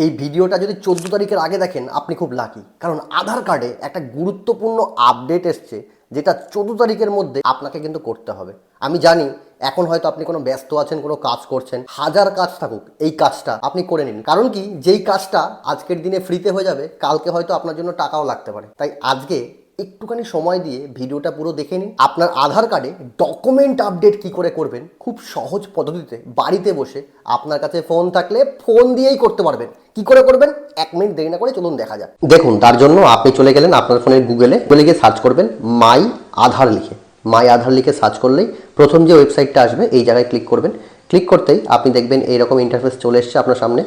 এই ভিডিওটা যদি 14 তারিখের আগে দেখেন আপনি খুব লাকি, কারণ আধার কার্ডে একটা গুরুত্বপূর্ণ আপডেট এসছে যেটা 14 তারিখের মধ্যে আপনাকে কিন্তু করতে হবে। আমি জানি এখন হয়তো আপনি কোনো ব্যস্ত আছেন, কোনো কাজ করছেন, হাজার কাজ থাকুক এই কাজটা আপনি করে নিন। কারণ কি, যেই কাজটা আজকের দিনে ফ্রিতে হয়ে যাবে কালকে হয়তো আপনার জন্য টাকাও লাগতে পারে। তাই আজকে একটুখানি সময় দিয়ে ভিডিওটা পুরো দেখে নিন। আপনার আধার কার্ডে ডকুমেন্ট আপডেট কি করে করবেন খুব সহজ পদ্ধতিতে বাড়িতে বসে। আপনার কাছে ফোন থাকলে ফোন দিয়েই করতে পারবেন। কি করে করবেন 1 মিনিট দেরি না করে চলুন দেখা যাক। দেখুন, তার জন্য আপনি চলে গেলেন আপনার ফোনের গুগলে গিয়ে সার্চ করবেন মাই আধার লিখে। মাই আধার লিখে সার্চ করলেই প্রথম যে ওয়েবসাইটটা আসবে এই জায়গায় ক্লিক করবেন। ক্লিক করতেই আপনি দেখবেন এইরকম ইন্টারফেস চলে এসছে আপনার সামনে।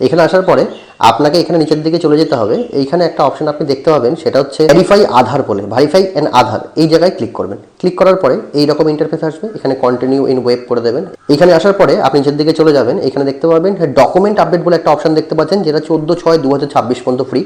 এখানে আসার পরে আপনাকে এখানে নিচের দিকে চলে যেতে হবে। এইখানে একটা অপশন আপনি দেখতে পাবেন, সেটা হচ্ছে ভেরিফাই আধার বলে, ভেরিফাই অ্যান আধার। এই জায়গায় ক্লিক করবেন। ক্লিক করার পরে এইরকম ইন্টারফেস আসবে, এখানে কন্টিনিউ ইন ওয়েব করে দেবেন। এখানে আসার পরে আপনি নিচের দিকে চলে যাবেন। এখানে দেখতে পাবেন ডকুমেন্ট আপডেট বলে একটা অপশন দেখতে পাচ্ছেন, যেটা 14/6/2026 পর্যন্ত ফ্রি।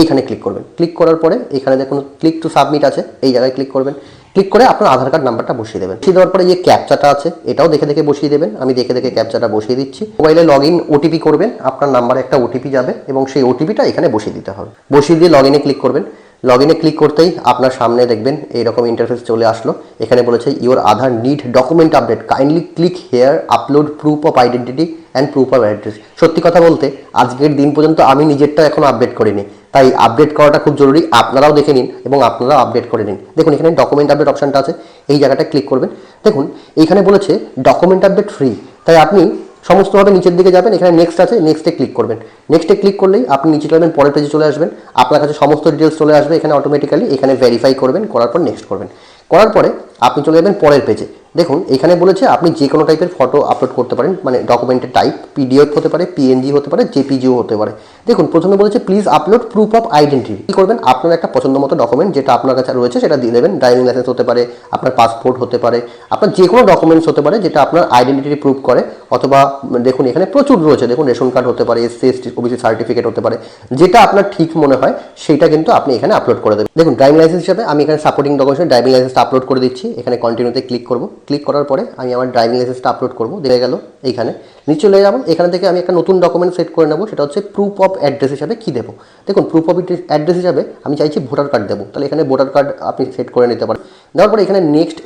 এইখানে ক্লিক করবেন। ক্লিক করার পরে এখানে দেখুন ক্লিক টু সাবমিট আছে, এই জায়গায় ক্লিক করবেন। ক্লিক করে আপনার আধার কার্ড নাম্বারটা বসিয়ে দেবেন। বসিয়ে দেওয়ার পরে যে ক্যাপচাটা আছে এটাও দেখে দেখে বসিয়ে দেবেন। আমি দেখে দেখে ক্যাপচাটা বসিয়ে দিচ্ছি। মোবাইলে লগ ইন ওটিপি করবেন, আপনার নাম্বারে একটা ওটিপি যাবে এবং সেই ওটিপিটা এখানে বসিয়ে দিতে হবে। বসিয়ে দিয়ে লগ ইনে ক্লিক করবেন। লগ ইনে ক্লিক করতেই আপনার সামনে দেখবেন এইরকম ইন্টারফেস চলে আসলো। এখানে বলেছে your Aadhaar need document update, kindly click here upload proof of identity and proof of address. সত্যি কথা বলতে আজকের দিন পর্যন্ত আমি নিজেরটা এখনো আপডেট করিনি, তাই আপডেট করাটা খুব জরুরি। আপনারাও দেখে নিন এবং আপনারাও আপডেট করে নিন। দেখুন এখানে ডকুমেন্ট আপডেট অপশনটা আছে, এই জায়গাটা ক্লিক করবেন। দেখুন এইখানে বলেছে ডকুমেন্ট আপডেট ফ্রি, তাই আপনি সমস্তভাবে নিচের দিকে যাবেন। এখানে নেক্সট আছে, নেক্সটে ক্লিক করবেন। নেক্সটে ক্লিক করলেই আপনি নিচে যাবেন, পরের পেজে চলে আসবেন। আপনার কাছে সমস্ত ডিটেলস চলে আসবে এখানে অটোমেটিক্যালি। এখানে ভেরিফাই করবেন, করার পর নেক্সট করবেন। করার পরে আপনি চলে যাবেন পরের পেজে। দেখুন এখানে বলেছে আপনি যে কোনো টাইপের ফটো আপলোড করতে পারেন, মানে ডকুমেন্টের টাইপ পিডিএফ হতে পারে, পিএনজি হতে পারে, জেপিজিও হতে পারে। দেখুন প্রথমে বলেছে please upload proof of identity. কী করবেন, আপনার একটা পছন্দ মতো ডকুমেন্ট যেটা আপনার কাছে রয়েছে সেটা দিয়ে দেবেন। ড্রাইভিং লাইসেন্স হতে পারে, আপনার পাসপোর্ট হতে পারে, আপনার যে কোনো ডকুমেন্টস হতে পারে যেটা আপনার আইডেন্টিটি প্রুফ করে। অথবা দেখুন এখানে প্রচুর রয়েছে, দেখুন রেশন কার্ড হতে পারে, এসসি এসটি ওবিসি সার্টিফিকেট হতে পারে, যেটা আপনার ঠিক মনে হয় সেইটা কিন্তু আপনি এখানে আপলোড করে দেবেন। দেখুন ড্রাইভিং লাইসেন্স হিসাবে আমি এখানে সাপোর্টিং ডকুমেন্ট ড্রাইভিং লাইসেন্সটা আপলোড করে দিচ্ছি। এখানে কন্টিনিউতে ক্লিক করব। ক্লিক করার পরে আমি আমার ড্রাইভিং লাইসেন্সটা আপলোড করবো। দেখে গেল এইখানে নিচে চলে যাবো। এখানে থেকে আমি একটা নতুন ডকুমেন্ট সেট করে নেবো, সেটা হচ্ছে প্রুফ অফ অ্যাড্রেস হিসাবে কী দেবো। দেখুন প্রুফ অফ অ্যাড্রেস হিসাবে আমি চাইছি ভোটার কার্ড দেবো, তাহলে এখানে ভোটার কার্ড আপনি সেট করে নিতে পারেন। দেওয়ার পরে এখানে নেক্সট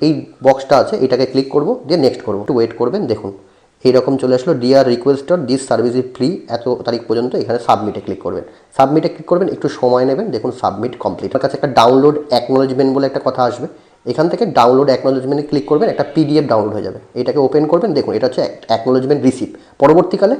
এই বক্সটা আছে এটাকে ক্লিক করবো, দিয়ে নেক্সট করবো। একটু ওয়েট করবেন। দেখুন এইরকম চলে আসলো, dear requester this service is free, এত তারিখ পর্যন্ত। এখানে সাবমিটে ক্লিক করবেন। সাবমিটে ক্লিক করবেন, একটু সময় নেবেন। দেখুন সাবমিট কমপ্লিট। আমার কাছে একটা ডাউনলোড অ্যাকনোলেজমেন্ট বলে একটা কথা আসবে, এখান থেকে ডাউনলোড অ্যাকনোলেজমেন্টে ক্লিক করবেন, একটা পিডিএফ ডাউনলোড হয়ে যাবে। এটাকে ওপেন করবেন। দেখুন এটা হচ্ছে অ্যাকনোলেজমেন্ট রিসিভ। পরবর্তীকালে